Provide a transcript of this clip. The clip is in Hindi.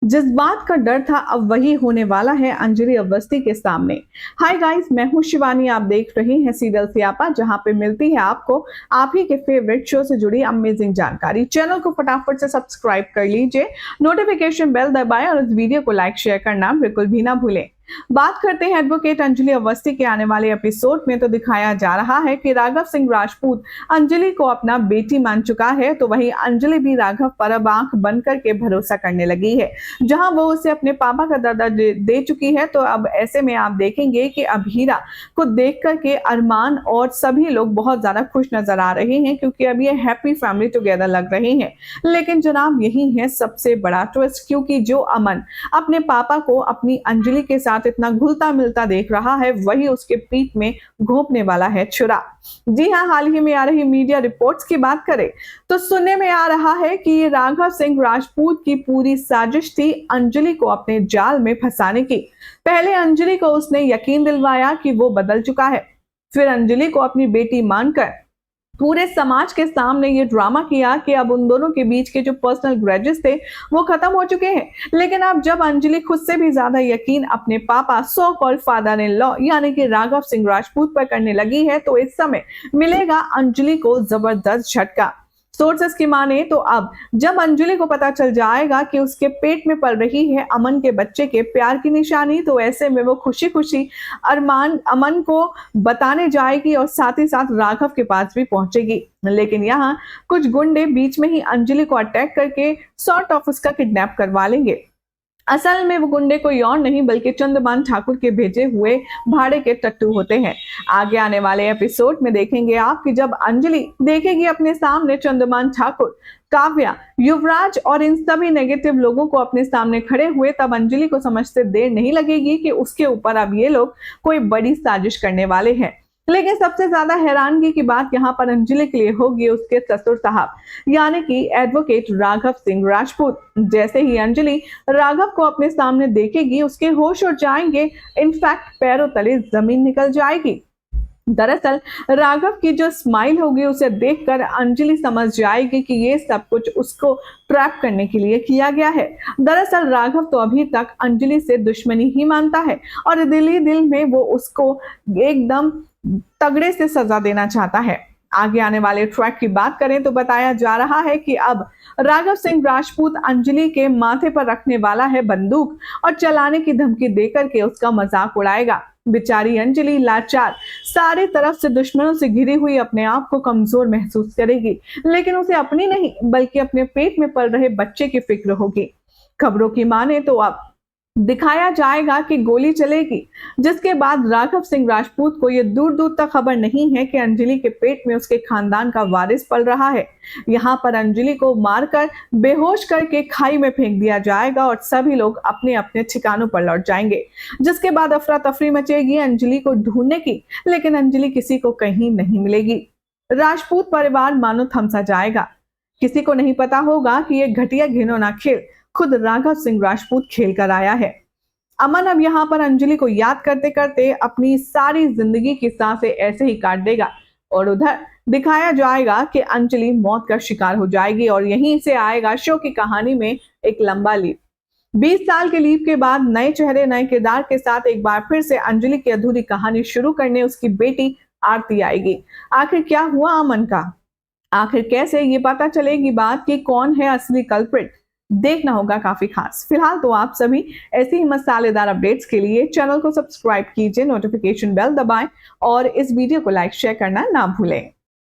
जिस बात का डर था अब वही होने वाला है अंजलि अवस्थी के सामने। हाय गाइस, मैं हूं शिवानी। आप देख रहे हैं सीरियल सियापा, जहां पे मिलती है आपको आप ही के फेवरेट शो से जुड़ी अमेजिंग जानकारी। चैनल को फटाफट से सब्सक्राइब कर लीजिए, नोटिफिकेशन बेल दबाएं और इस वीडियो को लाइक शेयर करना बिल्कुल भी ना भूलें। बात करते हैं एडवोकेट अंजलि अवस्थी के आने वाले एपिसोड में, तो दिखाया जा रहा है कि राघव सिंह राजपूत अंजलि को अपना बेटी मान चुका है, तो वहीं अंजलि भी राघव पर अब आंख बंद करके भरोसा करने लगी है। जहां वो उसे अपने पापा का दर्जा दे चुकी है, तो अब ऐसे में आप देखेंगे कि अब हीरा को देख करके अरमान और सभी लोग बहुत ज्यादा खुश नजर आ रहे हैं, क्योंकि अब ये हैप्पी फैमिली टुगेदर लग रही है। लेकिन जनाब, यही है सबसे बड़ा ट्विस्ट, क्योंकि जो अमन अपने पापा को अपनी अंजलि के साथ इतना घुलता मिलता देख रहा है, वही उसके पीठ में घोंपने वाला है छुरा। जी हाँ, हाल ही में आ रही मीडिया रिपोर्ट्स की बात करें तो सुनने में आ रहा है कि ये राघव सिंह राजपूत की पूरी साजिश थी अंजलि को अपने जाल में फंसाने की। पहले अंजलि को उसने यकीन दिलवाया कि वो बदल चुका है, फिर अंजलि को अपनी बेटी मानकर पूरे समाज के सामने ये ड्रामा किया कि अब उन दोनों के बीच के जो पर्सनल ग्रजेस थे वो खत्म हो चुके हैं। लेकिन अब जब अंजलि खुद से भी ज्यादा यकीन अपने पापा so called father in law यानी कि राघव सिंह राजपूत पर करने लगी है, तो इस समय मिलेगा अंजलि को जबरदस्त झटका। सोर्सेस की माने तो अब जब अंजलि को पता चल जाएगा कि उसके पेट में पल रही है अमन के बच्चे के प्यार की निशानी, तो ऐसे में वो खुशी खुशी अमन को बताने जाएगी और साथ ही साथ राघव के पास भी पहुंचेगी। लेकिन यहाँ कुछ गुंडे बीच में ही अंजलि को अटैक करके सॉर्ट ऑफ उसका किडनैप करवा लेंगे। असल में वो गुंडे कोई और नहीं बल्कि चंद्रभान ठाकुर के भेजे हुए भाड़े के टट्टू होते हैं। आगे आने वाले एपिसोड में देखेंगे आप कि जब अंजलि देखेगी अपने सामने चंद्रभान ठाकुर, काव्या, युवराज और इन सभी नेगेटिव लोगों को अपने सामने खड़े हुए, तब अंजलि को समझते देर नहीं लगेगी कि उसके ऊपर अब ये लोग कोई बड़ी साजिश करने वाले हैं। लेकिन सबसे ज्यादा हैरानगी की बात यहाँ पर अंजलि के लिए होगी उसके ससुर साहब यानी कि एडवोकेट राघव सिंह राजपूत। जैसे ही अंजलि राघव को अपने सामने देखेगी, उसके होश उड़ जाएंगे, इनफैक्ट पैरों तले जमीन निकल जाएगी। दरअसल राघव की जो स्माइल होगी उसे देखकर अंजलि समझ जाएगी कि ये सब कुछ उसको ट्रैप करने के लिए किया गया है। दरअसल राघव तो अभी तक अंजलि से दुश्मनी ही मानता है और दिल ही दिल में वो उसको एकदम तगड़े से सजा देना चाहता है। आगे आने वाले ट्रैक की बात करें तो बताया जा रहा है कि अब राघव सिंह राजपूत अंजलि के माथे पर रखने वाला है बंदूक और चलाने की धमकी देकर के उसका मजाक उड़ाएगा। बेचारी अंजलि लाचार, सारे तरफ से दुश्मनों से घिरी हुई अपने आप को कमजोर महसूस करेगी, लेकिन उसे अपनी नहीं बल्कि अपने पेट में पल रहे बच्चे की फिक्र होगी। खबरों की माने तो अब दिखाया जाएगा कि गोली चलेगी, जिसके बाद राघव सिंह राजपूत को यह दूर दूर तक खबर नहीं है कि अंजलि के पेट में उसके खानदान का वारिस पल रहा है। यहाँ पर अंजलि को मारकर बेहोश करके खाई में फेंक दिया जाएगा और सभी लोग अपने अपने ठिकानों पर लौट जाएंगे, जिसके बाद अफरा तफरी मचेगी अंजलि को ढूंढने की। लेकिन अंजलि किसी को कहीं नहीं मिलेगी। राजपूत परिवार मानो थमसा जाएगा। किसी को नहीं पता होगा कि यह घटिया घिनौना खेल खुद राघव सिंह राजपूत खेल कर आया है। अमन अब यहाँ पर अंजलि को याद करते करते अपनी सारी जिंदगी की सांसें ऐसे ही काट देगा और उधर दिखाया जाएगा कि अंजलि मौत का शिकार हो जाएगी और यहीं से आएगा शो की कहानी में एक लंबा लीप। 20 साल के लीप के बाद नए चेहरे नए किरदार के साथ एक बार फिर से अंजलि की अधूरी कहानी शुरू करने उसकी बेटी आरती आएगी। आखिर क्या हुआ अमन का, आखिर कैसे ये पता चलेगी बात कि कौन है असली कल्प्रिट, देखना होगा काफी खास। फिलहाल तो आप सभी ऐसे ही मसालेदार अपडेट्स के लिए चैनल को सब्सक्राइब कीजिए, नोटिफिकेशन बेल दबाएं और इस वीडियो को लाइक शेयर करना ना भूलें।